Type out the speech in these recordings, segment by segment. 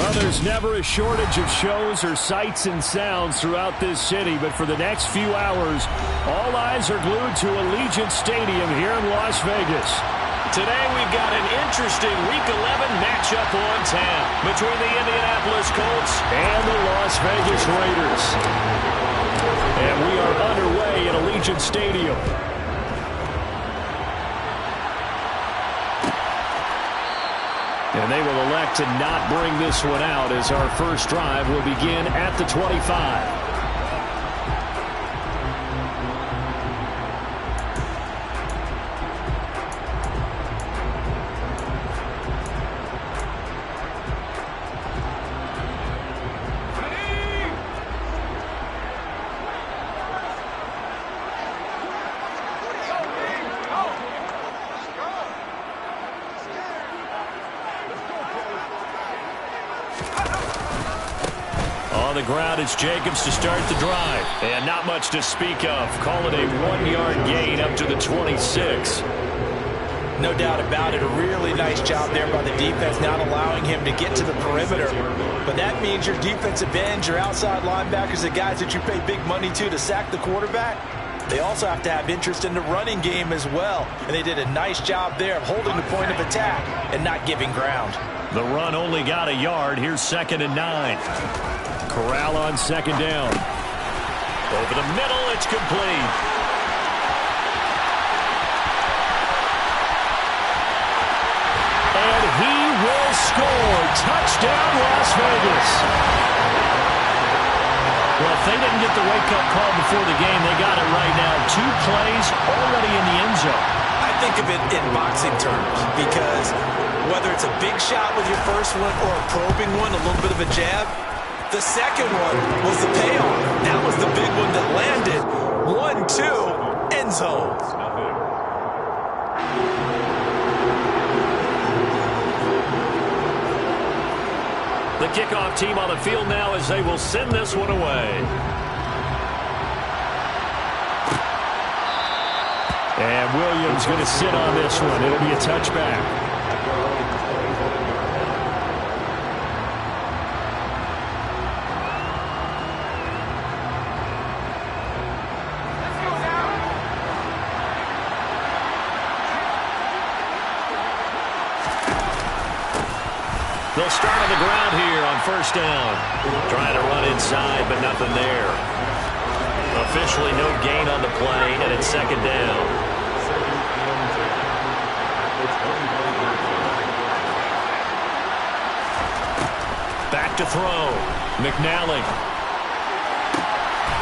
Well, there's never a shortage of shows or sights and sounds throughout this city, but for the next few hours, all eyes are glued to Allegiant Stadium here in Las Vegas. Today we've got an interesting Week 11 matchup on tap between the Indianapolis Colts and the Las Vegas Raiders. And we are underway at Allegiant Stadium. And they will elect to not bring this one out as our first drive will begin at the 25. On the ground, it's Jacobs to start the drive. And not much to speak of. Call it a 1-yard gain up to the 26. No doubt about it. A really nice job there by the defense, not allowing him to get to the perimeter. But that means your defensive ends, your outside linebackers, the guys that you pay big money to sack the quarterback, they also have to have interest in the running game as well. And they did a nice job there of holding the point of attack and not giving ground. The run only got a yard. Here's 2nd and 9. Corral on 2nd down. Over the middle, it's complete. And he will score. Touchdown, Las Vegas. Well, if they didn't get the wake-up call before the game, they got it right now. 2 plays already in the end zone. I think of it in boxing terms because whether it's a big shot with your first one or a probing one, a little bit of a jab, the second one was the payoff. That was the big one that landed. 1-2, end zone. The kickoff team on the field now as they will send this one away. And Williams going to sit on this one. It'll be a touchback. They'll start on the ground here on 1st down. Trying to run inside, but nothing there. Officially no gain on the play, and it's 2nd down. Back to throw. McNally.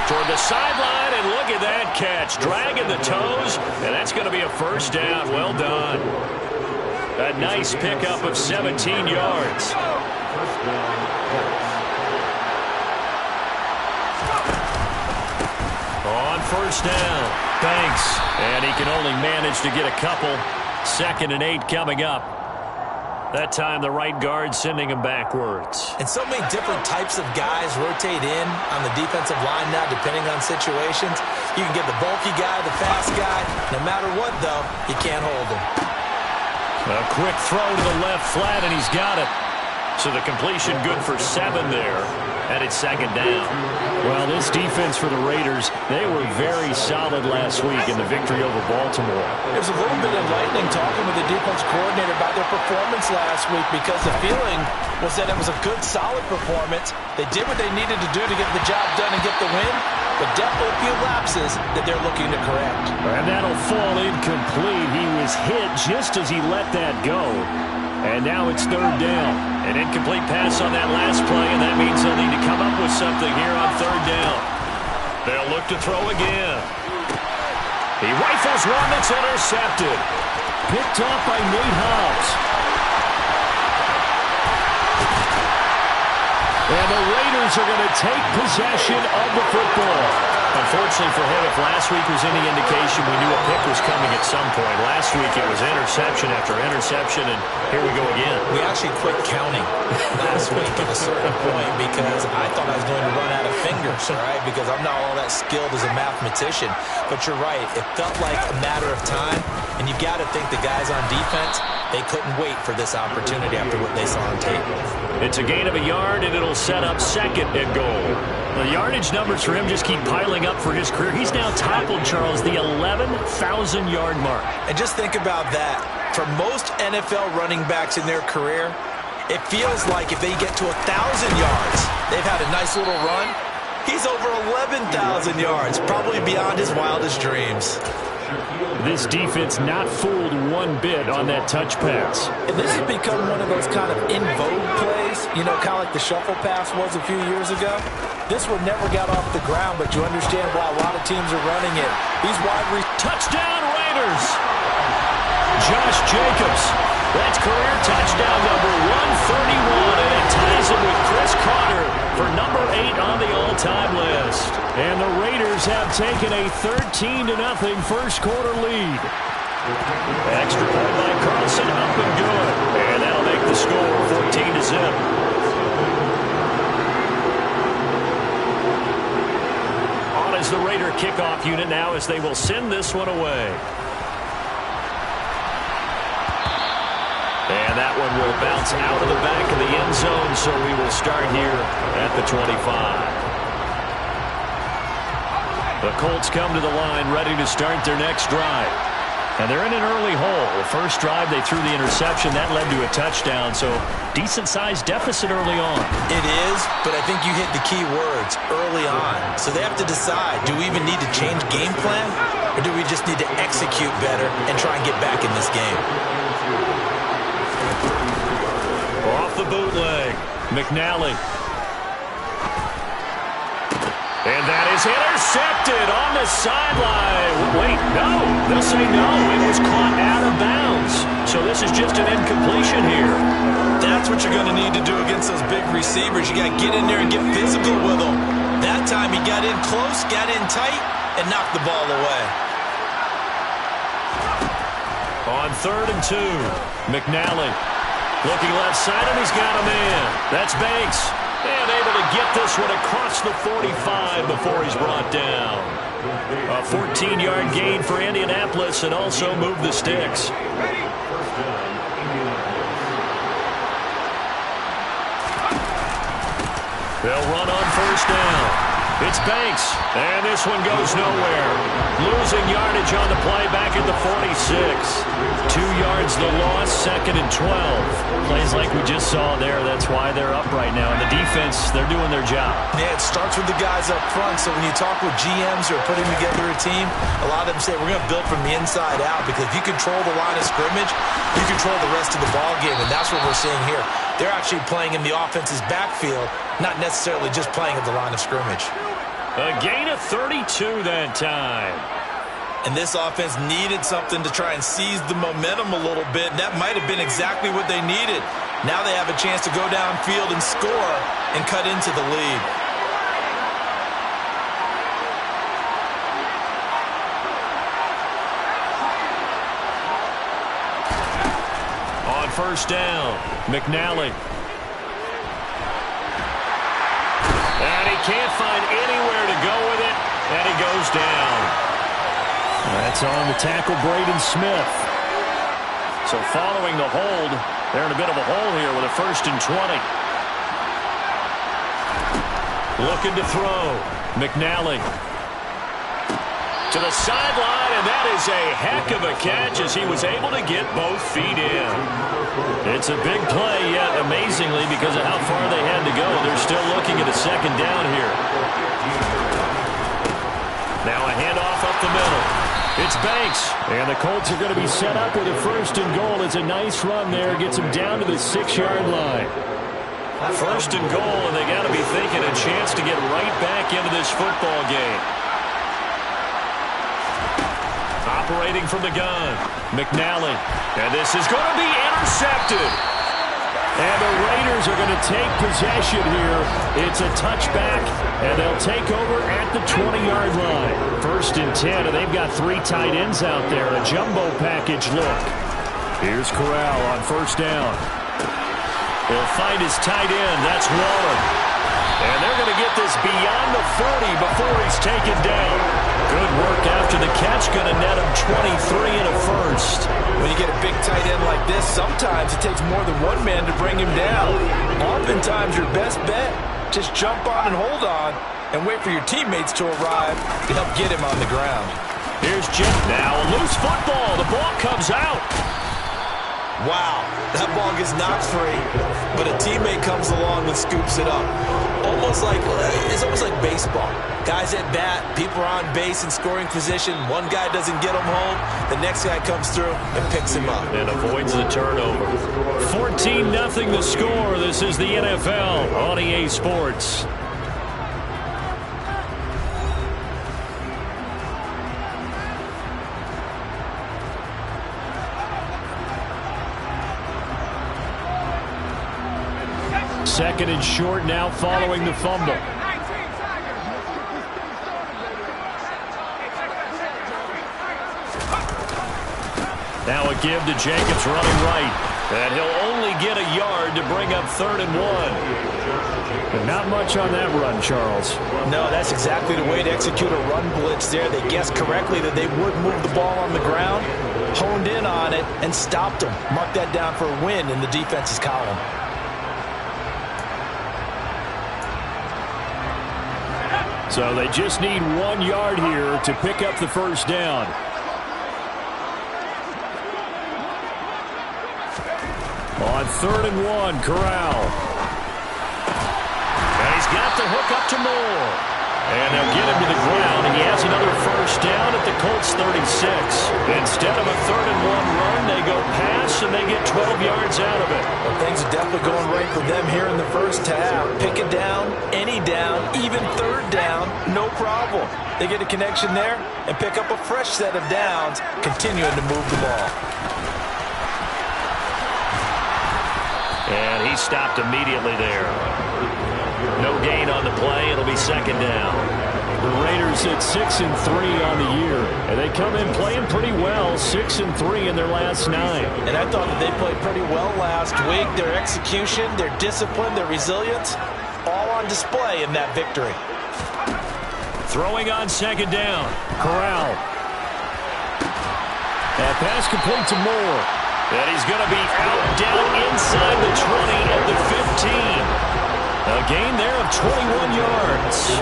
Toward the sideline, and look at that catch. Dragging the toes, and that's going to be a 1st down. Well done. A nice pickup of 17 yards. On 1st down, Banks. And he can only manage to get a couple. 2nd and 8 coming up. That time the right guard sending him backwards. And so many different types of guys rotate in on the defensive line now depending on situations. You can get the bulky guy, the fast guy. No matter what, though, you can't hold him. A quick throw to the left flat, and he's got it. So the completion good for 7 there, and it's 2nd down. Well, this defense for the Raiders, they were very solid last week in the victory over Baltimore. There's a little bit enlightening talking with the defense coordinator about their performance last week because the feeling was that it was a good, solid performance. They did what they needed to do to get the job done and get the win, but definitely a few lapses that they're looking to correct. And that'll fall incomplete. He was hit just as he let that go. And now it's 3rd down. An incomplete pass on that last play, and that means they'll need to come up with something here on 3rd down. They'll look to throw again. He rifles one that's intercepted. Picked off by Nate Hobbs. And the Raiders are going to take possession of the football. Unfortunately for him, if last week was any indication, we knew a pick was coming at some point. Last week it was interception after interception, and here we go again. We actually quit counting last week at a certain point because I thought I was going to run out of fingers, all right, because I'm not all that skilled as a mathematician. But you're right. It felt like a matter of time, and you got to think the guys on defense, they couldn't wait for this opportunity after what they saw on tape. It's a gain of a yard, and it'll set up second and goal. The yardage numbers for him just keep piling up for his career. He's now toppled, Charles, the 11,000-yard mark. And just think about that. For most NFL running backs in their career, it feels like if they get to 1,000 yards, they've had a nice little run. He's over 11,000 yards, probably beyond his wildest dreams. This defense not fooled one bit on that touch pass. And this has become one of those kind of in vogue plays, you know, kind of like the shuffle pass was a few years ago. This one never got off the ground, but you understand why a lot of teams are running it. These touchdown Raiders! Josh Jacobs. That's career touchdown number 131, and it ties him with Chris Carter for number 8 on the all-time list. And the Raiders have taken a 13-0 first quarter lead. Extra point by Carlson, up and good. And that'll make the score 14-0. On is the Raider kickoff unit now as they will send this one away. And that one will bounce out of the back of the end zone, so we will start here at the 25. The Colts come to the line ready to start their next drive. And they're in an early hole. The first drive, they threw the interception. That led to a touchdown, so decent-sized deficit early on. It is, but I think you hit the key words, early on. So they have to decide, do we even need to change game plan, or do we just need to execute better and try and get back in this game? Off the bootleg, McNally. And that is intercepted on the sideline. Wait, no. They'll say no. It was caught out of bounds. So this is just an incompletion here. That's what you're going to need to do against those big receivers. You got to get in there and get physical with them. That time he got in close, got in tight, and knocked the ball away. On 3rd and 2, McNally. Looking left side, and he's got a man. That's Banks. And able to get this one across the 45 before he's brought down. A 14-yard gain for Indianapolis and also move the sticks. They'll run on 1st down. It's Banks, and this one goes nowhere. Losing yardage on the play back at the 46. 2 yards the loss, 2nd and 12. Plays like we just saw there. That's why they're up right now. And the defense, they're doing their job. Yeah, it starts with the guys up front. So when you talk with GMs who are putting together a team, a lot of them say we're going to build from the inside out, because if you control the line of scrimmage, you control the rest of the ball game, and that's what we're seeing here. They're actually playing in the offense's backfield, not necessarily just playing at the line of scrimmage. A gain of 32 that time. And this offense needed something to try and seize the momentum a little bit, and that might have been exactly what they needed. Now they have a chance to go downfield and score and cut into the lead. On 1st down, McNally. And he can't find anywhere to go with it, and he goes down. That's on the tackle, Braden Smith. So following the hold, they're in a bit of a hole here with a 1st and 20. Looking to throw, McNally. To the sideline, and that is a heck of a catch as he was able to get both feet in. It's a big play, yet amazingly, because of how far they had to go, they're still looking at a 2nd down here. Now a handoff up the middle. It's Banks, and the Colts are going to be set up with a 1st and goal. It's a nice run there, gets them down to the 6-yard line. 1st and goal, and they got to be thinking a chance to get right back into this football game. Operating from the gun, McNally. And this is going to be intercepted. And the Raiders are going to take possession here. It's a touchback, and they'll take over at the 20-yard line. 1st and 10, and they've got 3 tight ends out there. A jumbo package look. Here's Corral on 1st down. He'll find his tight end. That's Waller. And they're going to get this beyond the 40 before he's taken down. Good work after the catch going to net him 23 and a first. When you get a big tight end like this, sometimes it takes more than one man to bring him down. Oftentimes, your best bet, just jump on and hold on and wait for your teammates to arrive to help get him on the ground. Here's Jeff now. A loose football. The ball comes out. Wow, that ball gets knocked free, but a teammate comes along and scoops it up. It's almost like baseball. Guys at bat, people are on base in scoring position. One guy doesn't get him home. The next guy comes through and picks him up. And avoids the turnover. 14-0 the score. This is the NFL on EA Sports. Second and short now following the fumble. Now a give to Jacobs running right. And he'll only get a yard to bring up 3rd and 1. But not much on that run, Charles. No, that's exactly the way to execute a run blitz there. They guessed correctly that they would move the ball on the ground, honed in on it, and stopped them. Mark that down for a win in the defense's column. So they just need 1 yard here to pick up the first down. On 3rd and 1, Corral. And he's got the hook up to Moore. And they'll get him to the ground, and he has another first down at the Colts 36. Instead of a 3rd and 1 run, they go pass, and they get 12 yards out of it. Well, things are definitely going right for them here in the first half. Pick it down, any down, even 3rd down, no problem. They get a connection there and pick up a fresh set of downs, continuing to move the ball. And he stopped immediately there. No gain on the play. It'll be 2nd down. The Raiders at 6-3 on the year. And they come in playing pretty well, 6-3 in their last 9. And I thought that they played pretty well last week. Their execution, their discipline, their resilience, all on display in that victory. Throwing on 2nd down. Corral. That pass complete to Moore. And he's going to be out down inside the 20 at the 15. A gain there of 21 yards.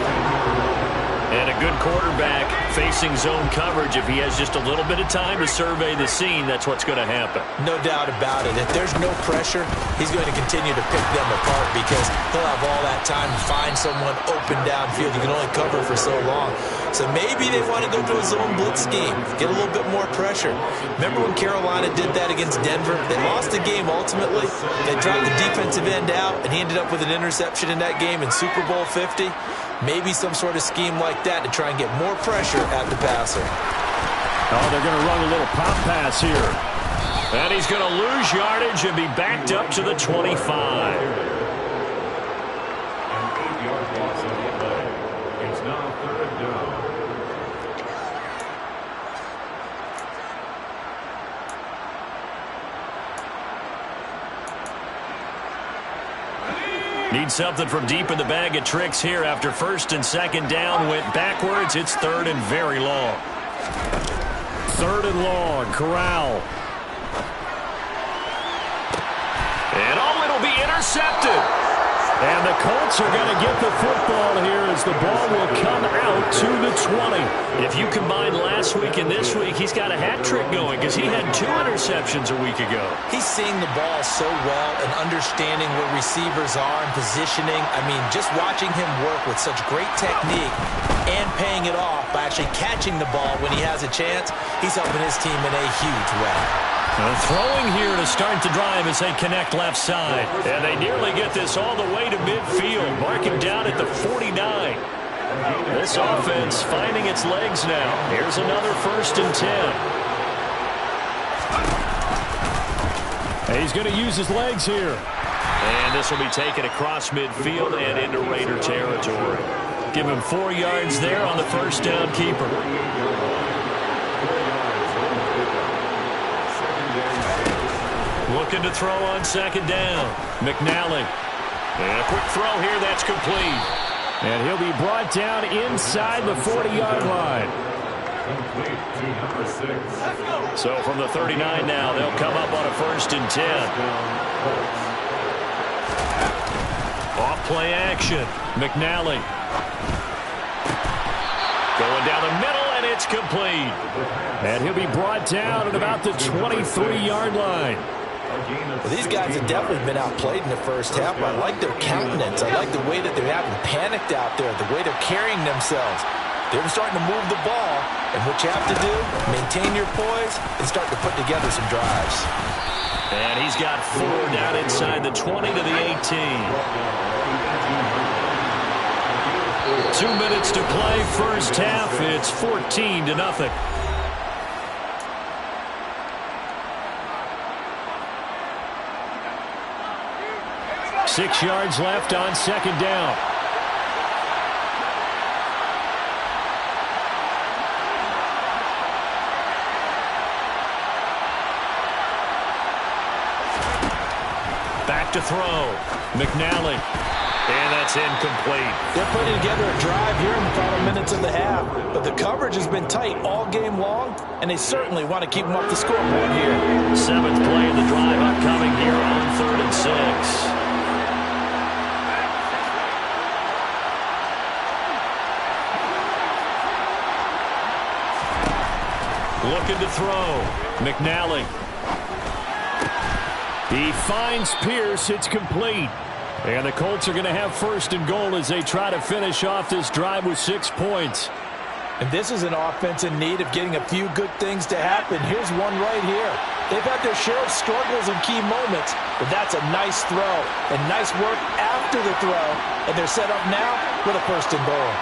And a good quarterback facing zone coverage. If he has just a little bit of time to survey the scene, that's what's going to happen. No doubt about it. If there's no pressure, he's going to continue to pick them apart because he'll have all that time to find someone open downfield. You can only cover for so long. So maybe they want to go to a zone blitz scheme, get a little bit more pressure. Remember when Carolina did that against Denver? They lost the game ultimately. They dropped the defensive end out, and he ended up with an interception in that game in Super Bowl 50. Maybe some sort of scheme like that to try and get more pressure at the passer. Oh, they're going to run a little pop pass here. And he's going to lose yardage and be backed up to the 25. It's now 3rd down. Need something from deep in the bag of tricks here after 1st and 2nd down. Went backwards. It's 3rd and very long. 3rd and long. Corral. And it'll be intercepted. And the Colts are going to get the football here as the ball will come out to the 20. If you combine last week and this week, he's got a hat trick going because he had 2 interceptions a week ago. He's seeing the ball so well and understanding where receivers are and positioning. I mean, just watching him work with such great technique and paying it off by actually catching the ball when he has a chance, he's helping his team in a huge way. Throwing here to start the drive as they connect left side. And they nearly get this all the way to midfield. Mark him down at the 49. This offense finding its legs now. Here's another 1st and 10. And he's going to use his legs here. And this will be taken across midfield and into Raider territory. Give him 4 yards there on the first down keeper. Looking to throw on 2nd down. McNally. And a quick throw here. That's complete. And he'll be brought down inside the 40-yard line. So from the 39 now, they'll come up on a 1st and 10. Off play action. McNally. Going down the middle, and it's complete. And he'll be brought down at about the 23-yard line. Well, these guys have definitely been outplayed in the first half. I like their countenance. I like the way that they're having panicked out there, the way they're carrying themselves. They're starting to move the ball, and what you have to do, maintain your poise and start to put together some drives. And he's got 4 down inside the 20 to the 18. 2 minutes to play, first half. It's 14-0. 6 yards left on 2nd down. Back to throw. McNally. And that's incomplete. They're putting together a drive here in the final minutes of the half. But the coverage has been tight all game long, and they certainly want to keep them off the scoreboard here. 7th play of the drive upcoming here on 3rd and 6. Looking to throw. McNally. He finds Pierce. It's complete. And the Colts are going to have 1st and goal as they try to finish off this drive with 6 points. And this is an offense in need of getting a few good things to happen. Here's one right here. They've had their share of struggles in key moments, but that's a nice throw and nice work after the throw. And they're set up now with a 1st and goal.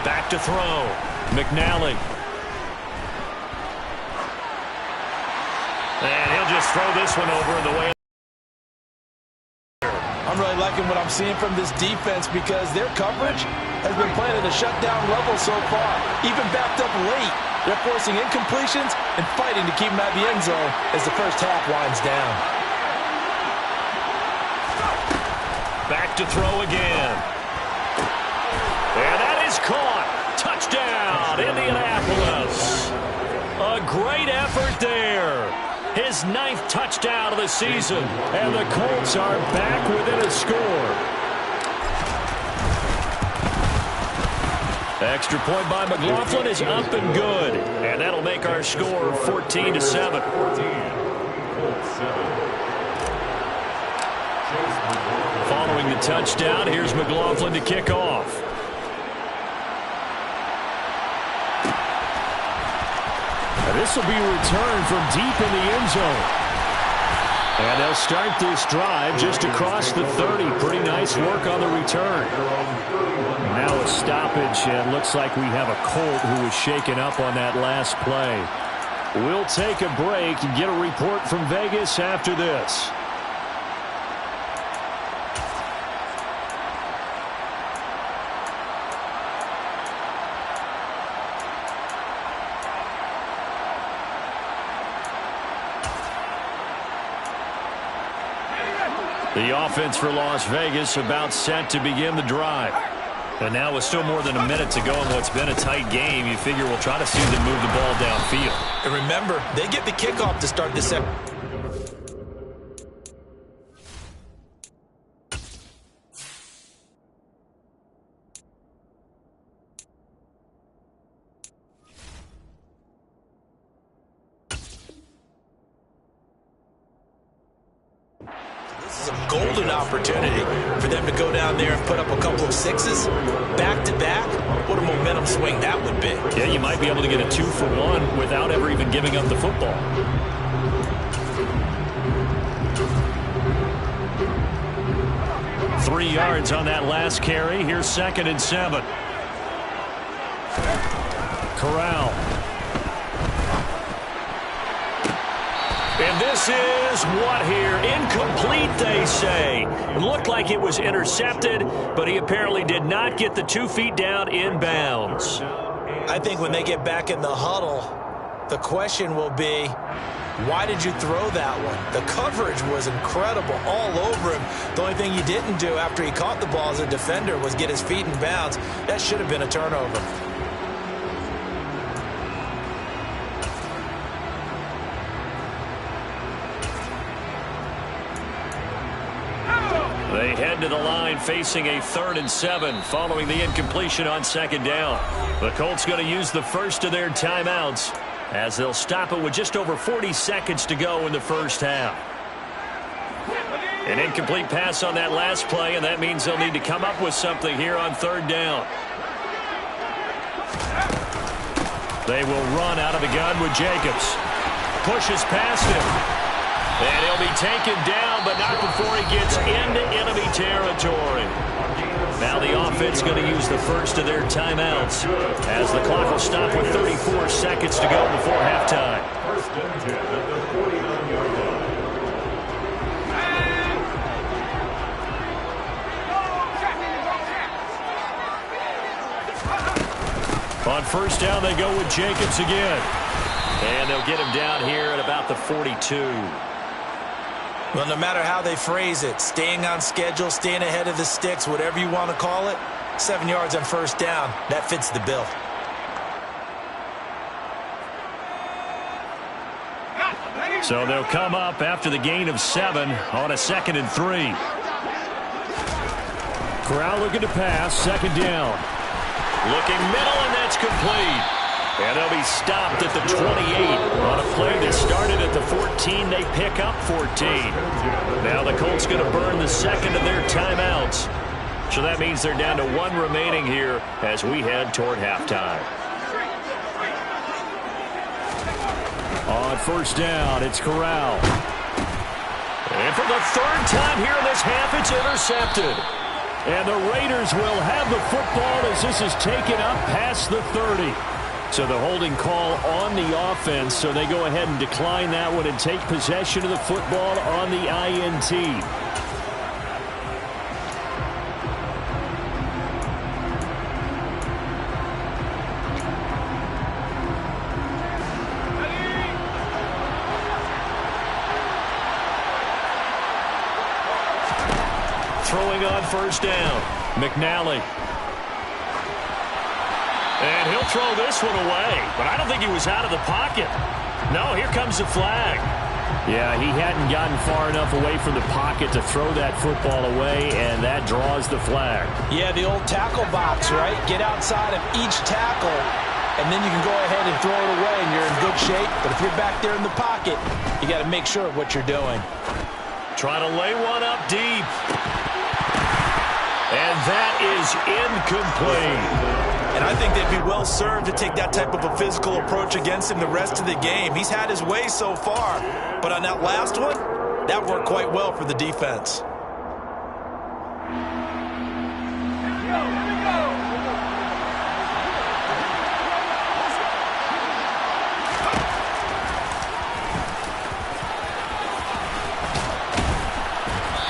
Back to throw. McNally. And he'll just throw this one over the way. I'm really liking what I'm seeing from this defense because their coverage has been playing at a shutdown level so far. Even backed up late, they're forcing incompletions and fighting to keep them at the end zone as the first half winds down. Back to throw again. And that is caught. Touchdown, Indianapolis. A great effort there. His 9th touchdown of the season, and the Colts are back within a score. Extra point by McLaughlin is up and good, and that'll make our score 14-7. Following the touchdown, here's McLaughlin to kick off. This will be returned from deep in the end zone. And they'll start this drive just across the 30. Pretty nice work on the return. Now a stoppage, and looks like we have a Colt who was shaken up on that last play. We'll take a break and get a report from Vegas after this. The offense for Las Vegas about set to begin the drive. And now with still more than a minute to go in what's been a tight game, you figure we'll try to see them move the ball downfield. And remember, they get the kickoff to start the second. Golden opportunity for them to go down there and put up a couple of 6s back-to-back. What a momentum swing that would be. Yeah, you might be able to get a 2-for-1 without ever even giving up the football. Three yards on that last carry. Here's 2nd and 7. Corral. And this is what here? Incomplete, they say. It looked like it was intercepted, but he apparently did not get the 2 feet down in bounds. I think when they get back in the huddle, the question will be, why did you throw that one? The coverage was incredible all over him. The only thing he didn't do after he caught the ball as a defender was get his feet in bounds. That should have been a turnover. head to the line facing a 3rd and 7 following the incompletion on 2nd down. The Colts going to use the first of their timeouts as they'll stop it with just over 40 seconds to go in the first half. An incomplete pass on that last play, and that means they'll need to come up with something here on 3rd down. They will run out of the gun with Jacobs. Pushes past him. And he'll be taken down, but not before he gets into enemy territory. Now the offense going to use the first of their timeouts as the clock will stop with 34 seconds to go before halftime. On 1st down, they go with Jacobs again. And they'll get him down here at about the 42. Well, no matter how they phrase it, staying on schedule, staying ahead of the sticks, whatever you want to call it, 7 yards on 1st down, that fits the bill. So they'll come up after the gain of 7 on a 2nd and 3. Corral looking to pass, 2nd down. Looking middle, and that's complete. And they'll be stopped at the 28 on a play that started at the 14. They pick up 14. Now the Colts going to burn the 2nd of their timeouts. So that means they're down to 1 remaining here as we head toward halftime. On 1st down, it's Corral. And for the 3rd time here in this half, it's intercepted. And the Raiders will have the football as this is taken up past the 30. So the holding call on the offense, so they go ahead and decline that one and take possession of the football on the INT. Throwing on 1st down, McNally. And he'll throw this one away, but I don't think he was out of the pocket. No, here comes the flag. Yeah, he hadn't gotten far enough away from the pocket to throw that football away, and that draws the flag. Yeah, the old tackle box, right? Get outside of each tackle, and then you can go ahead and throw it away, and you're in good shape. But if you're back there in the pocket, you got to make sure of what you're doing. Trying to lay one up deep. And that is incomplete. And I think they'd be well served to take that type of a physical approach against him the rest of the game. He's had his way so far. But on that last one, that worked quite well for the defense.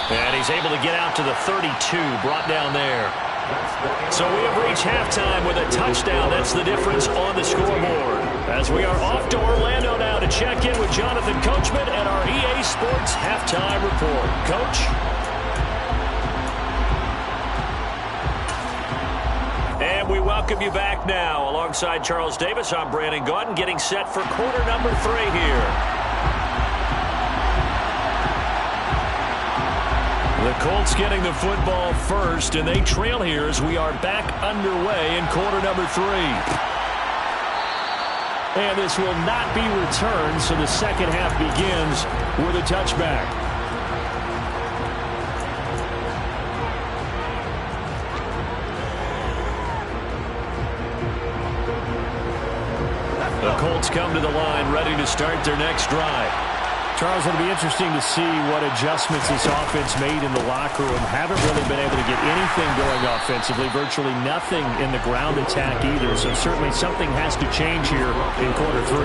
And he's able to get out to the 32, brought down there. So we have reached halftime with a touchdown. That's the difference on the scoreboard. As we are off to Orlando now to check in with Jonathan Coachman and our EA Sports Halftime Report. Coach? And we welcome you back now. Alongside Charles Davis, I'm Brandon Gaudin, getting set for quarter number 3 here. The Colts getting the football first, and they trail here as we are back underway in quarter number 3. And this will not be returned, so the second half begins with a touchback. The Colts come to the line ready to start their next drive. Charles, it'll be interesting to see what adjustments this offense made in the locker room. Haven't really been able to get anything going offensively, virtually nothing in the ground attack either. So certainly something has to change here in quarter 3.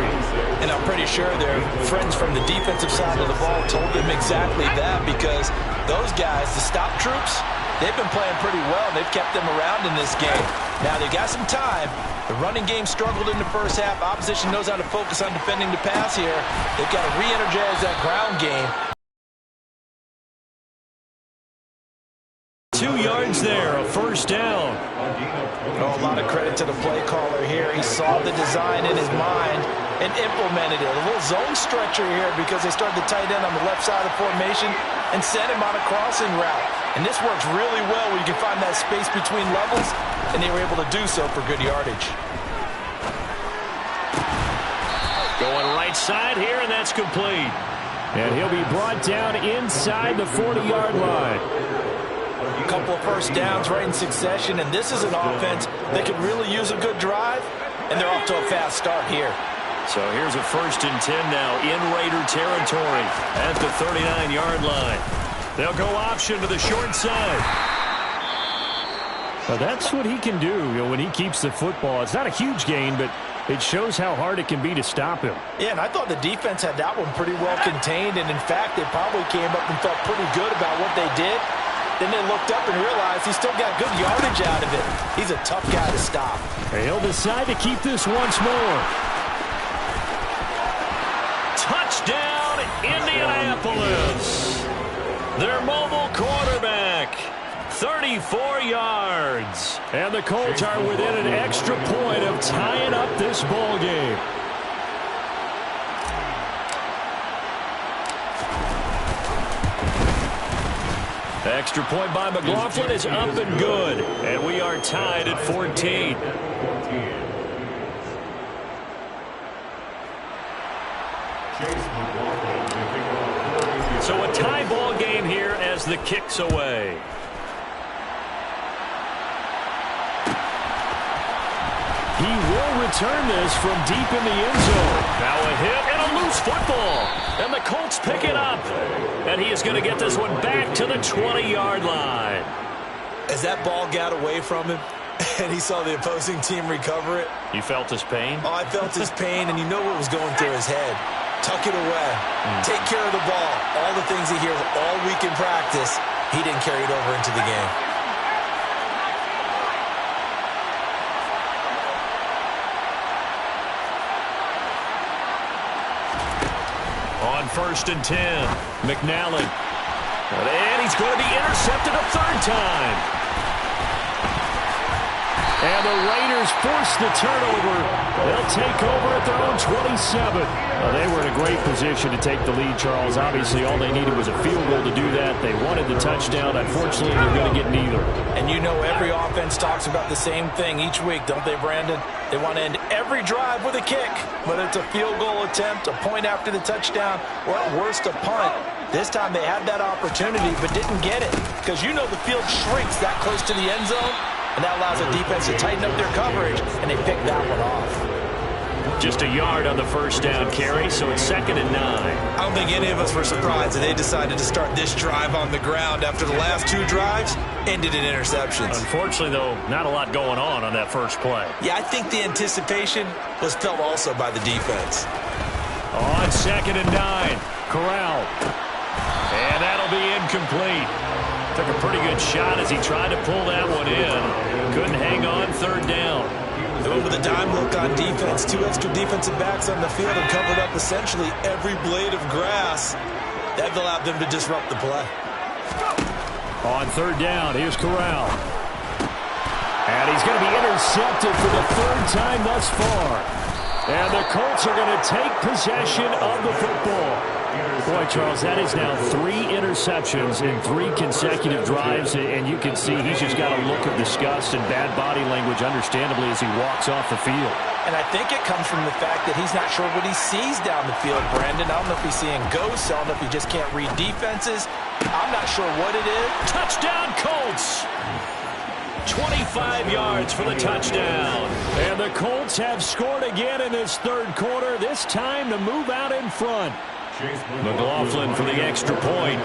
And I'm pretty sure their friends from the defensive side of the ball told them exactly that, because those guys, the stop troops, they've been playing pretty well. They've kept them around in this game. Now they've got some time. The running game struggled in the first half. Opposition knows how to focus on defending the pass here. They've got to re-energize that ground game. 2 yards there, a first down. Oh, a lot of credit to the play caller here. He saw the design in his mind and implemented it. A little zone stretcher here because they started the tight end on the left side of the formation and sent him on a crossing route. And this works really well where you can find that space between levels, and they were able to do so for good yardage. Going right side here, and that's complete. And he'll be brought down inside the 40-yard line. A couple of first downs right in succession, and this is an offense that could really use a good drive, and they're off to a fast start here. So here's a 1st and 10 now in Raider territory at the 39-yard line. They'll go option to the short side. Well, that's what he can do, when he keeps the football. It's not a huge gain, but it shows how hard it can be to stop him. Yeah, and I thought the defense had that one pretty well contained, and in fact, they probably came up and felt pretty good about what they did. Then they looked up and realized he still got good yardage out of it. He's a tough guy to stop. And he'll decide to keep this once more. Touchdown, Indianapolis. Their mobile quarterback, 34 yards. And the Colts are within an extra point of tying up this ball game. Extra point by McLaughlin is up and good. And we are tied at 14. So a tie ball game here as the kick's away. He will return this from deep in the end zone. Now a hit and a loose football. And the Colts pick it up. And he is going to get this one back to the 20-yard line. As that ball got away from him and he saw the opposing team recover it. You felt his pain? Oh, I felt his pain, and you know what was going through his head. Tuck it away. Take care of the ball. All the things he hears all week in practice, he didn't carry it over into the game. On 1st and 10, McNally. And he's going to be intercepted a 3rd time. And the Raiders force the turnover. They'll take over at their own 27. Well, they were in a great position to take the lead, Charles. Obviously, all they needed was a field goal to do that. They wanted the touchdown. Unfortunately, they're going to get neither. And you know every offense talks about the same thing each week, don't they, Brandon? They want to end every drive with a kick, whether it's a field goal attempt, a point after the touchdown, or at worst, a punt. This time they had that opportunity but didn't get it because you know the field shrinks that close to the end zone, and that allows the defense to tighten up their coverage, and they picked that one off. Just a yard on the 1st down carry, so it's 2nd and 9. I don't think any of us were surprised that they decided to start this drive on the ground after the last 2 drives ended in interceptions. Unfortunately, though, not a lot going on that first play. Yeah, I think the anticipation was felt also by the defense. On 2nd and 9, Corral. And that'll be incomplete. Took a pretty good shot as he tried to pull that one in. Couldn't hang on 3rd down. They went with a dime look on defense. 2 extra defensive backs on the field and covered up essentially every blade of grass. That allowed them to disrupt the play. On 3rd down, here's Corral. And he's going to be intercepted for the 3rd time thus far. And the Colts are going to take possession of the football. Boy, Charles, that is now 3 interceptions in 3 consecutive drives, and you can see he's just got a look of disgust and bad body language, understandably, as he walks off the field. And I think it comes from the fact that he's not sure what he sees down the field, Brandon. I don't know if he's seeing ghosts. I don't know if he just can't read defenses. I'm not sure what it is. Touchdown, Colts! 25 yards for the touchdown. And the Colts have scored again in this 3rd quarter, this time to move out in front. McLaughlin for the extra point.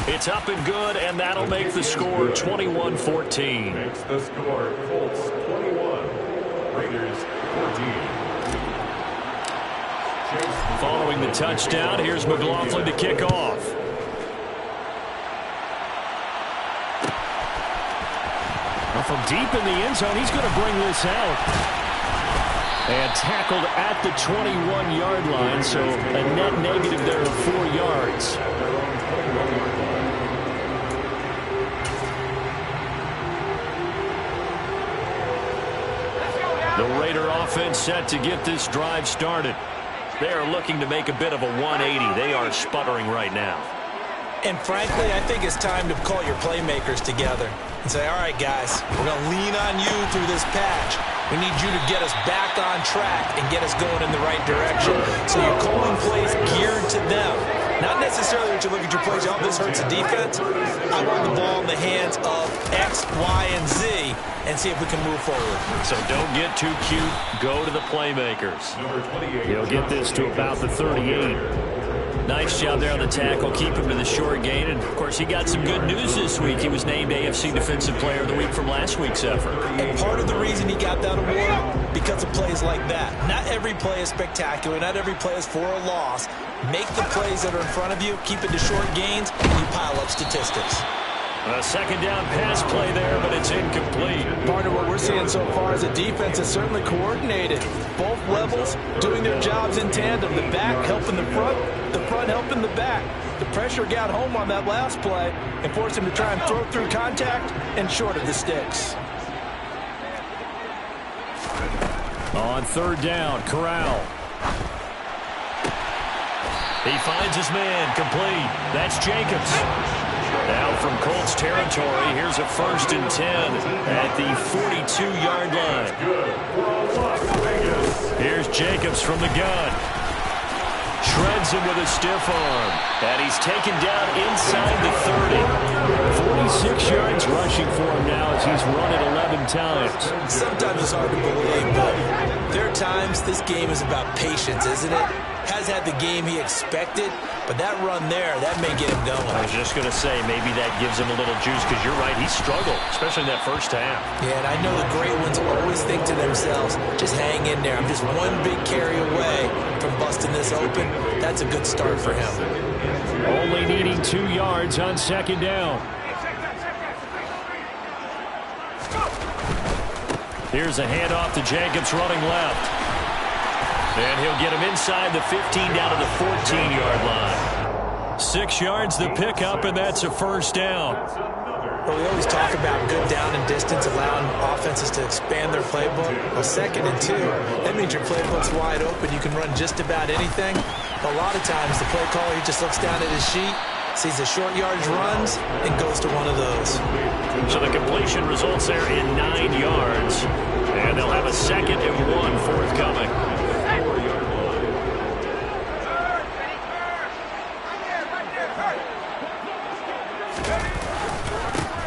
It's up and good, and that'll make the score 21-14. Makes the score Colts 21, Raiders 14. Following the touchdown, here's McLaughlin to kick off. Well, from deep in the end zone, he's going to bring this out. And tackled at the 21-yard line, so a net negative there of 4 yards. The Raider offense set to get this drive started. They are looking to make a bit of a 180. They are sputtering right now. And frankly, I think it's time to call your playmakers together and say, all right, guys, we're going to lean on you through this patch. We need you to get us back on track and get us going in the right direction. So you're calling plays geared to them. Not necessarily that you look at your plays, oh, this hurts the defense. I want the ball in the hands of X, Y, and Z and see if we can move forward. So don't get too cute. Go to the playmakers. He'll get this to about the 38. Nice job there on the tackle. Keep him to the short gain. And, of course, he got some good news this week. He was named AFC Defensive Player of the Week from last week's effort. And part of the reason he got that award, because of plays like that. Not every play is spectacular. Not every play is for a loss. Make the plays that are in front of you, keep it to short gains, and you pile up statistics. A second down pass play there, but it's incomplete. Part of what we're seeing so far is the defense is certainly coordinated. Both levels doing their jobs in tandem. The back helping the front helping the back. The pressure got home on that last play and forced him to try and throw through contact and short of the sticks. On third down, Corral. He finds his man, complete. That's Jacobs. Now from Colts territory, here's a 1st and 10 at the 42-yard line. Here's Jacobs from the gun. Shreds him with a stiff arm. And he's taken down inside the 30. 46 yards rushing for him now as he's run it 11 times. Sometimes it's hard to believe, but there are times this game is about patience, isn't it? Has had the game he expected, but that run there, that may get him going. I was just going to say, maybe that gives him a little juice, because you're right, he struggled, especially in that first half. Yeah, and I know the great ones always think to themselves, just hang in there. I'm just one big carry away from busting this open. That's a good start for him. Only needing 2 yards on second down. Here's a handoff to Jacobs running left. And he'll get him inside the 15 down to the 14-yard line. 6 yards the pickup, and that's a first down. Well, we always talk about good down and distance, allowing offenses to expand their playbook. Well, 2nd and 2, that means your playbook's wide open. You can run just about anything. But a lot of times the play caller, he just looks down at his sheet, sees the short yardage runs, and goes to one of those. So the completion results there in 9 yards. And they'll have a 2nd and 1 forthcoming.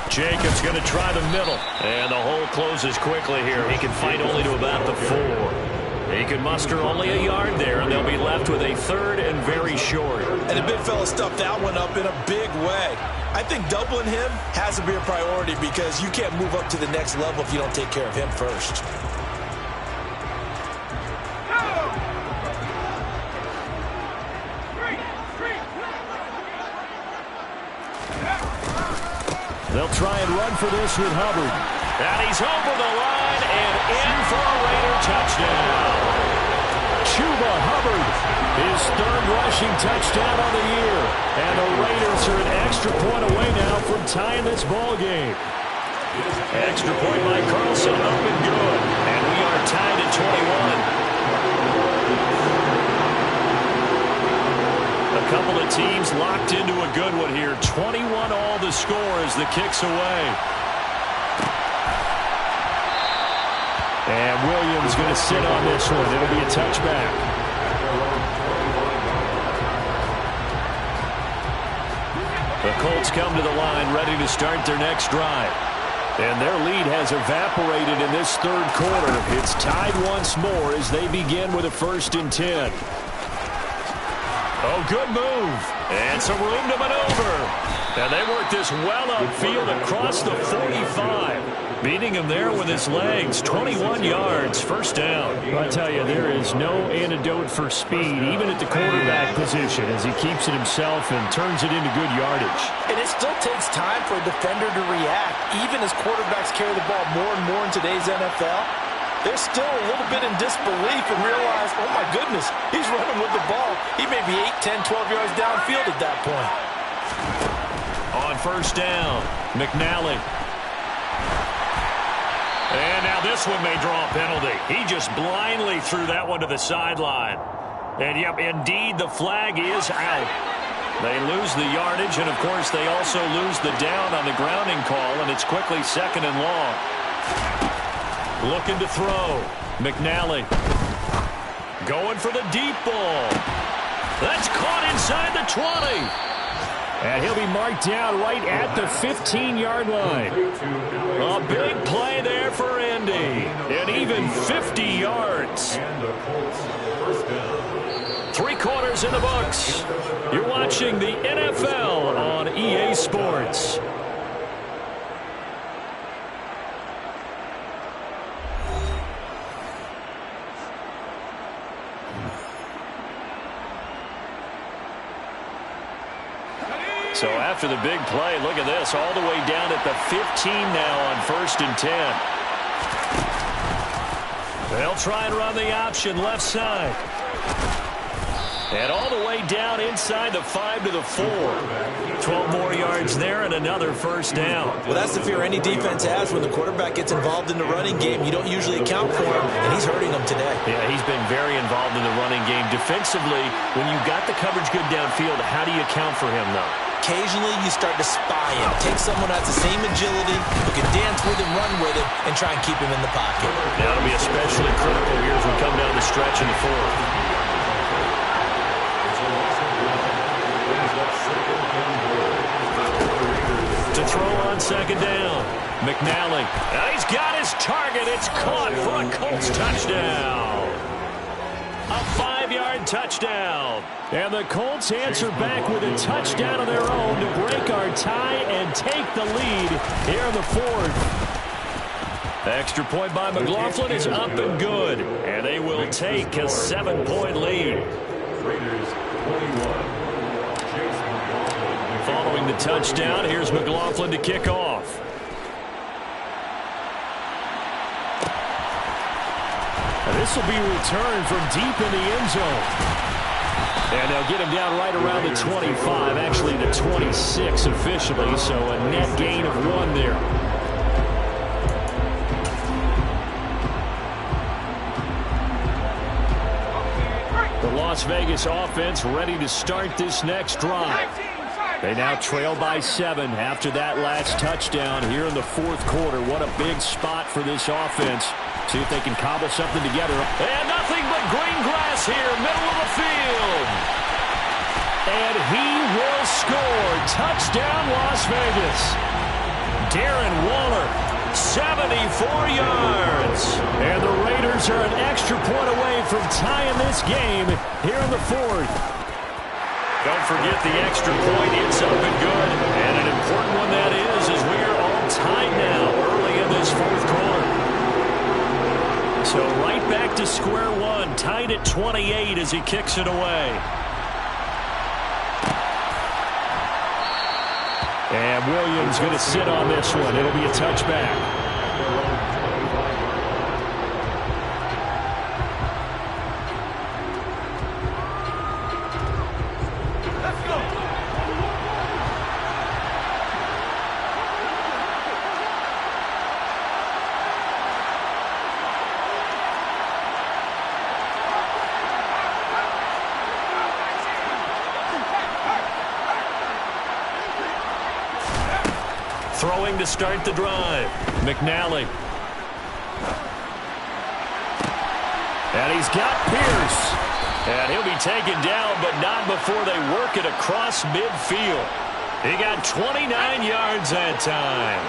Jacobs going to try the middle. And the hole closes quickly here. He can fight only to about the 4. He can muster only a yard there, and they'll be left with a 3rd and very short. And the big fella stuffed that one up in a big way. I think doubling him has to be a priority, because you can't move up to the next level if you don't take care of him first. They'll try and run for this with Hubbard. And he's over the line and in for a Raider touchdown. Chuba Hubbard, his 3rd rushing touchdown on the year. And the Raiders are an extra point away now from tying this ball game. Extra point by Carlson, up and good. And we are tied at 21. A couple of teams locked into a good one here. 21 all the score as the kick's away. And Williams going to sit on this one. It'll be a touchback. The Colts come to the line ready to start their next drive. And their lead has evaporated in this 3rd quarter. It's tied once more as they begin with a 1st and 10. Oh, good move. And some room to maneuver. And they work this well upfield across the 45. Beating him there with his legs. 21 yards, 1st down. I tell you, there is no antidote for speed, even at the quarterback position, as he keeps it himself and turns it into good yardage. And it still takes time for a defender to react. Even as quarterbacks carry the ball more and more in today's NFL, they're still a little bit in disbelief and realize, oh my goodness, he's running with the ball. He may be 8, 10, 12 yards downfield at that point. On 1st down, McNally. And now this this one may draw a penalty. He just blindly threw that one to the sideline. And, yep, indeed, the flag is out. They lose the yardage, and, of course, they also lose the down on the grounding call, and it's quickly 2nd and long. Looking to throw. McNally going for the deep ball. That's caught inside the 20. And he'll be marked down right at the 15-yard line. A big play there for Indy. And even 50 yards. 3 quarters in the books. You're watching the NFL on EA Sports. So after the big play, look at this, all the way down at the 15 now on 1st and 10. They'll try and run the option left side. And all the way down inside the 5 to the 4. 12 more yards there and another 1st down. Well, that's the fear any defense has when the quarterback gets involved in the running game. You don't usually account for him, and he's hurting them today. Yeah, he's been very involved in the running game. Defensively, when you got the coverage good downfield, how do you account for him, though? Occasionally, you start to spy him. Take someone who has the same agility, who can dance with him, run with him, and try and keep him in the pocket. That'll be especially critical here as we come down the stretch in the 4th. To throw on 2nd down. McNally. And he's got his target. It's caught for a Colts touchdown. A 5-yard touchdown. And the Colts answer back with a touchdown of their own to break our tie and take the lead here in the 4th. Extra point by McLaughlin is up and good. And they will take a 7-point lead. Raiders 21. Following the touchdown, here's McLaughlin to kick off. And this will be returned from deep in the end zone. And they'll get him down right around the 25, actually the 26 officially, so a net gain of 1 there. The Las Vegas offense ready to start this next drive. They now trail by 7 after that last touchdown here in the 4th quarter. What a big spot for this offense. See if they can cobble something together. And nothing but green grass here, middle of the field. And he will score. Touchdown, Las Vegas. Darren Waller, 74 yards. And the Raiders are an extra point away from tying this game here in the 4th. Don't forget the extra point. It's up and good. And an important one that is, as we are all tied now early in this 4th quarter. So right back to square one, tied at 28 as he kicks it away. And Williams going to sit on this one. It'll be a touchback. Throwing to start the drive. McNally. And he's got Pierce. And he'll be taken down, but not before they work it across midfield. He got 29 yards that time.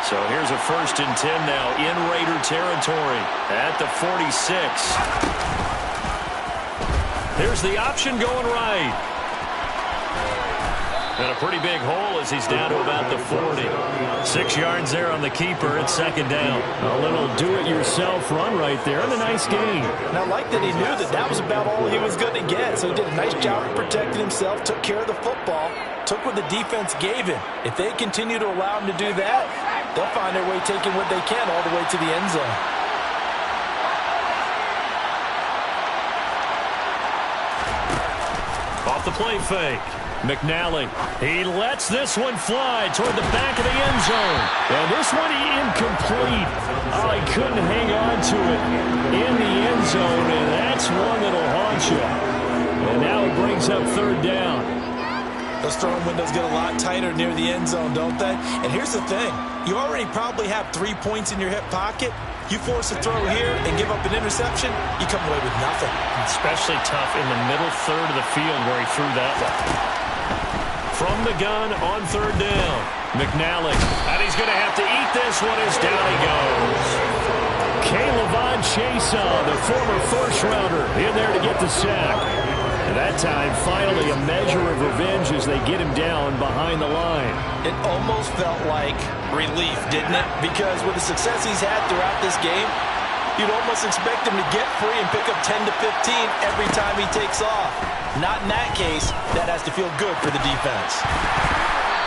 So here's a 1st and 10 now in Raider territory at the 46. Here's the option going right. And a pretty big hole as he's down to about the 40. 6 yards there on the keeper at 2nd down. A little do-it-yourself run right there and a nice gain. And I like that he knew that that was about all he was going to get. So he did a nice job of protecting himself, took care of the football, took what the defense gave him. If they continue to allow him to do that, they'll find their way taking what they can all the way to the end zone. Off the play fake. McNally, he lets this one fly toward the back of the end zone. And this one incomplete. Oh, he couldn't hang on to it in the end zone, and that's one that'll haunt you. And now it brings up third down. Those throwing windows get a lot tighter near the end zone, don't they? And here's the thing. You already probably have 3 points in your hip pocket. You force a throw here and give up an interception, you come away with nothing. Especially tough in the middle third of the field where he threw that one. From the gun on third down, McNally. And he's going to have to eat this one as down he goes. K'Lavon Chaisson, the former first-rounder, in there to get the sack. And that time, finally, a measure of revenge as they get him down behind the line. It almost felt like relief, didn't it? Because with the success he's had throughout this game, you'd almost expect him to get free and pick up 10 to 15 every time he takes off. Not in that case. That has to feel good for the defense.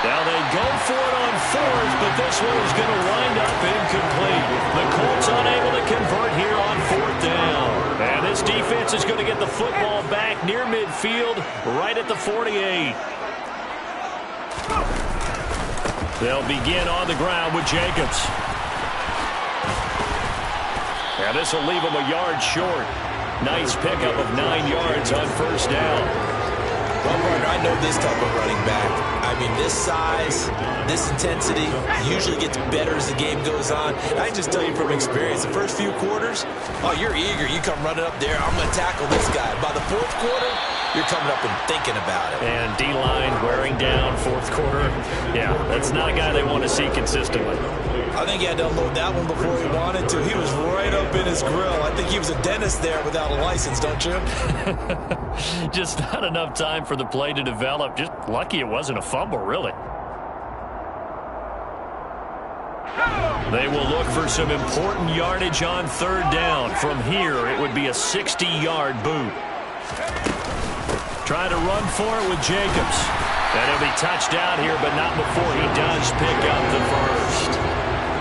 Now they go for it on fourth, but this one is going to wind up incomplete. The Colts unable to convert here on fourth down. And this defense is going to get the football back near midfield, right at the 48. They'll begin on the ground with Jacobs. Now this will leave them a yard short. Nice pickup of 9 yards on first down. Well, partner, I know this type of running back. I mean, this size, this intensity usually gets better as the game goes on. And I just tell you from experience, the first few quarters, oh, you're eager. You come running up there, I'm going to tackle this guy. By the fourth quarter, you're coming up and thinking about it. And D-line wearing down fourth quarter. Yeah, that's not a guy they want to see consistently. I think he had to unload that one before he wanted to. He was right up in his grill. I think he was a dentist there without a license, don't you? Just not enough time for the play to develop. Just lucky it wasn't a fumble, really. They will look for some important yardage on third down. From here, it would be a 60-yard boot. Trying to run for it with Jacobs. And he'll be touched out here, but not before he does pick up the first.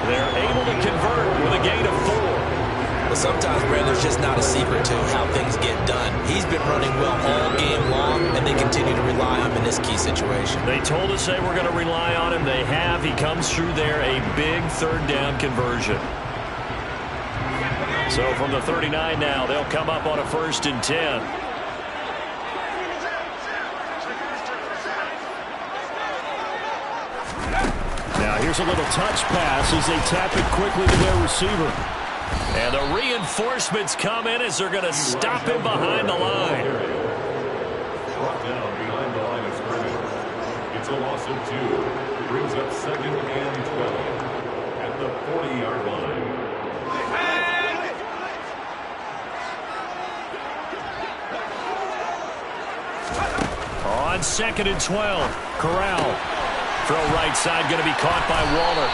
They're able to convert with a gain of 4. But sometimes, Brand, there's just not a secret to how things get done. He's been running well all game long, and they continue to rely on him in this key situation. They told us they were going to rely on him. They have. He comes through there, a big third down conversion. So from the 39 now, they'll come up on a 1st and 10. Here's a little touch pass as they tap it quickly to their receiver. And the reinforcements come in as they're going to stop him behind the line. Brought down behind the line of scrimmage. It's a loss of 2. Brings up 2nd and 12 at the 40-yard line. On 2nd and 12, Corral. Throw right side going to be caught by Waller.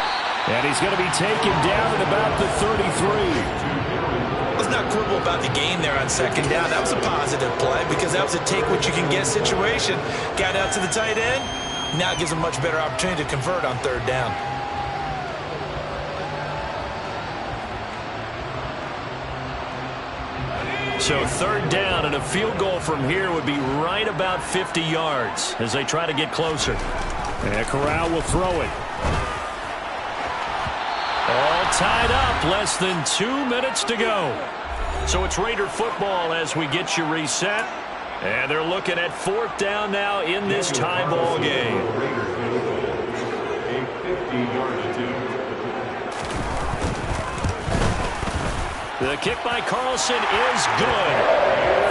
And he's going to be taken down at about the 33. Let's not quibble about the gain there on 2nd down. That was a positive play because that was a take-what-you-can-get situation. Got out to the tight end. Now it gives him a much better opportunity to convert on 3rd down. So 3rd down and a field goal from here would be right about 50 yards as they try to get closer. And Corral will throw it. All tied up. Less than 2 minutes to go. So it's Raider football as we get you reset. And they're looking at 4th down now in this tie ball game. A 50-yard attempt. The kick by Carlson is good.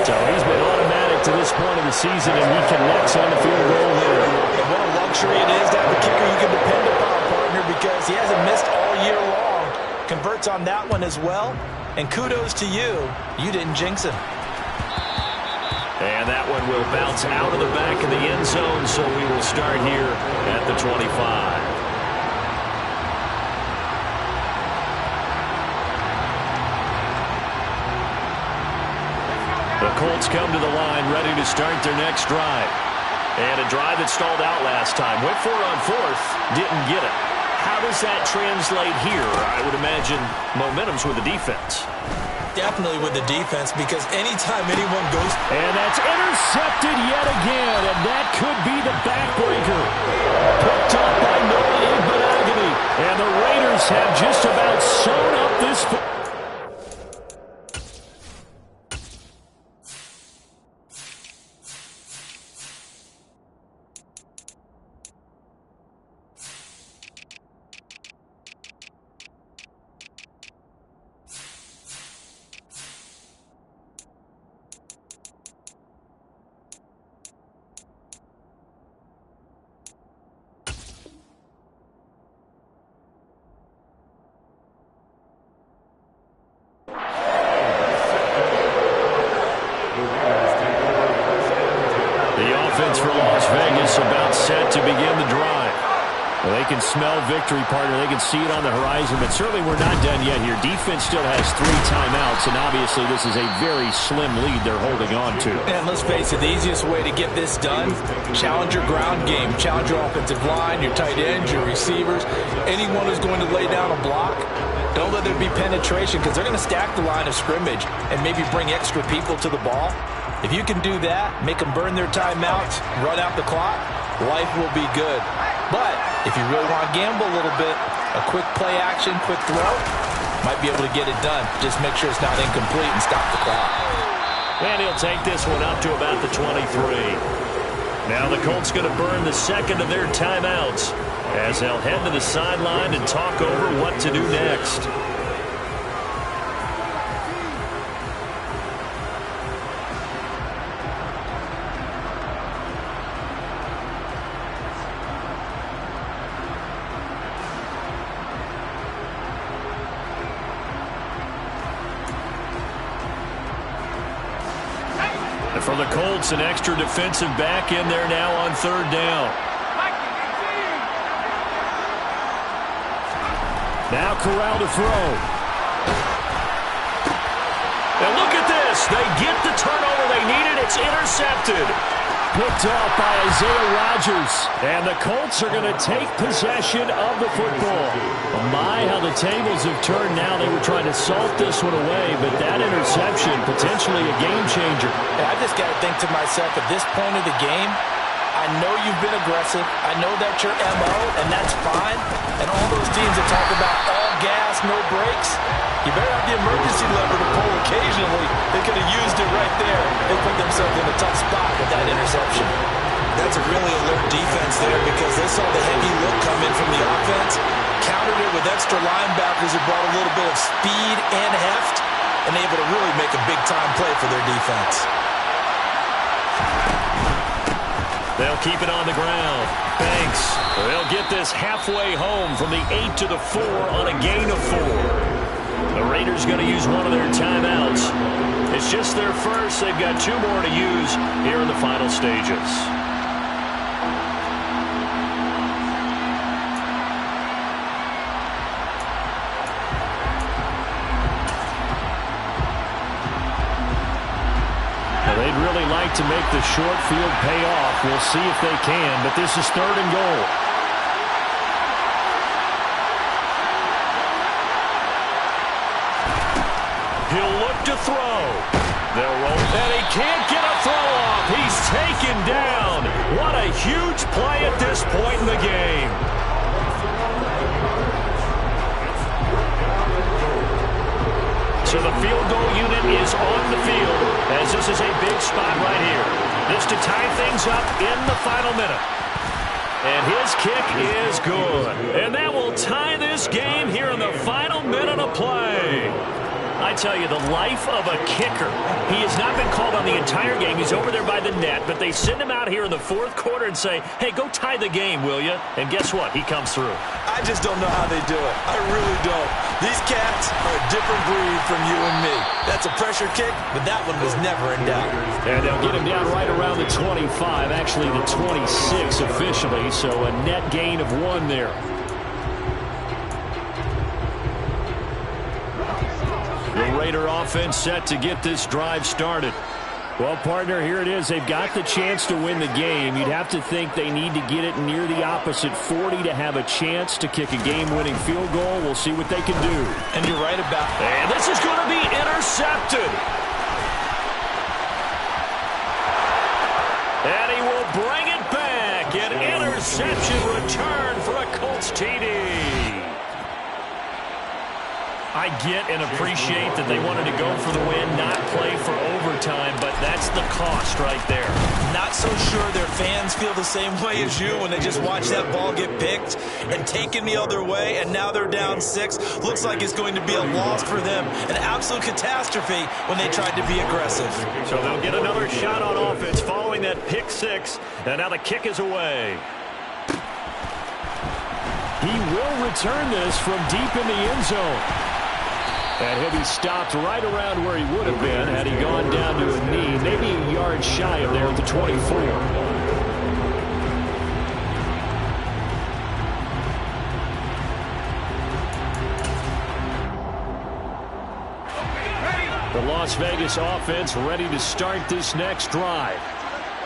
So he's been automatic to this point of the season, and he connects on the field goal there. And what a luxury it is to have a kicker you can depend upon, partner, because he hasn't missed all year long. Converts on that one as well. And kudos to you. You didn't jinx him. And that one will bounce out of the back of the end zone, so we will start here at the 25. The Colts come to the line ready to start their next drive. And a drive that stalled out last time. Went for it on 4th, didn't get it. How does that translate here? I would imagine momentum's with the defense. Definitely with the defense, because anytime anyone goes... And that's intercepted yet again, and that could be the backbreaker. Picked up by Noah Igbenogany, and the Raiders have just about sewn up this... For Las Vegas about set to begin the drive. Well, they can smell victory, partner. They can see it on the horizon, but certainly we're not done yet here. Defense still has 3 timeouts, and obviously this is a very slim lead they're holding on to. And let's face it, the easiest way to get this done, challenge your ground game. Challenge your offensive line, your tight ends, your receivers, anyone who's going to lay down a block. Don't let there be penetration, because they're going to stack the line of scrimmage and maybe bring extra people to the ball. If you can do that, make them burn their timeouts, run out the clock, life will be good. But if you really want to gamble a little bit, a quick play action, quick throw, might be able to get it done. Just make sure it's not incomplete and stop the clock. And he'll take this one up to about the 23. Now the Colts going to burn the second of their timeouts as they'll head to the sideline and talk over what to do next. For the Colts, an extra defensive back in there now on 3rd down. Now Corral to throw. And look at this. They get the turnover they needed. It's intercepted. Picked up by Isaiah Rodgers. And the Colts are going to take possession of the football. Oh my, how the tables have turned now. They were trying to salt this one away, but that interception, potentially a game changer. And I just got to think to myself, at this point of the game, I know you've been aggressive. I know that's your MO, and that's fine. And all those teams that talk about all gas, no brakes, you better have the emergency lever to pull occasionally. They could have used it right there. They put themselves in a tough spot with that interception. That's a really alert defense there, because they saw the heavy look come in from the offense, countered it with extra linebackers who brought a little bit of speed and heft, and able to really make a big-time play for their defense. They'll keep it on the ground. Banks. They'll get this halfway home from the 8 to the 4 on a gain of 4. The Raiders going to use one of their timeouts. It's just their first. They've got 2 more to use here in the final stages. They'd really like to make the short field pay off. We'll see if they can, but this is 3rd and goal. He'll look to throw. They'll roll, and he can't get a throw off. He's taken down. What a huge play at this point in the game. So the field goal unit is on the field, as this is a big spot right here. This to tie things up in the final minute. And his kick is good. And that will tie this game here in the final minute of play. I tell you, the life of a kicker. He has not been called on the entire game. He's over there by the net, but they send him out here in the 4th quarter and say, hey, go tie the game, will you? And guess what? He comes through. I just don't know how they do it. I really don't. These cats are a different breed from you and me. That's a pressure kick, but that one was never in doubt. And they'll get him down right around the 25, actually the 26 officially, so a net gain of 1 there. The Raider offense set to get this drive started. Well, partner, here it is. They've got the chance to win the game. You'd have to think they need to get it near the opposite 40 to have a chance to kick a game-winning field goal. We'll see what they can do. And you're right about that. And this is going to be intercepted. And he will bring it back. An interception return for a Colts TD. I get and appreciate that they wanted to go for the win, not play for overtime, but that's the cost right there. Not so sure their fans feel the same way as you when they just watch that ball get picked and taken the other way, and now they're down 6. Looks like it's going to be a loss for them. An absolute catastrophe when they tried to be aggressive. So they'll get another shot on offense following that pick 6, and now the kick is away. He will return this from deep in the end zone. And he'll be stopped right around where he would have been had he gone down to a knee, maybe a yard shy of there at the 24. The Las Vegas offense ready to start this next drive.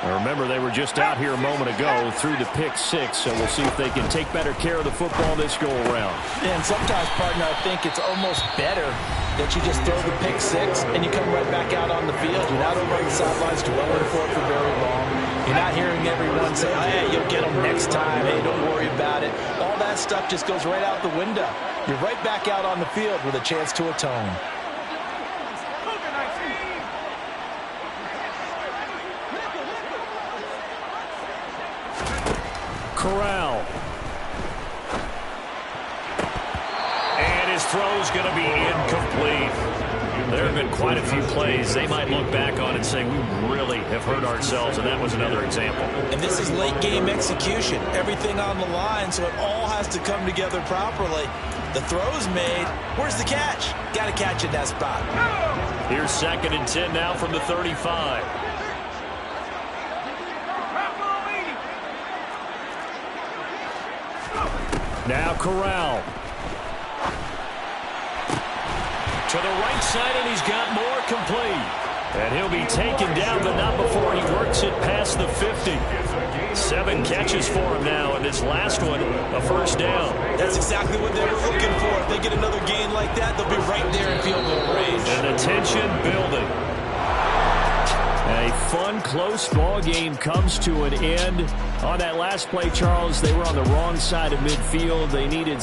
Now remember, they were just out here a moment ago through the pick 6, so we'll see if they can take better care of the football this go-around. And sometimes, partner, I think it's almost better that you just throw the pick 6 and you come right back out on the field. You're not over on the sidelines dwelling for it for very long. You're not hearing everyone say, oh, hey, you'll get them next time. Hey, don't worry about it. All that stuff just goes right out the window. You're right back out on the field with a chance to atone. Corral. And his throw's going to be incomplete. There have been quite a few plays they might look back on and say, we really have hurt ourselves, and that was another example. And this is late game execution. Everything on the line, so it all has to come together properly. The throw's made. Where's the catch? Got to catch in that spot. Here's 2nd and 10 now from the 35. Now Corral. To the right side, and he's got more complete. And he'll be taken down, but not before he works it past the 50. 7 catches for him now, and this last one, a first down. That's exactly what they were looking for. If they get another gain like that, they'll be right there in field goal range. And the tension building. A fun, close ball game comes to an end. On that last play, Charles, they were on the wrong side of midfield. They needed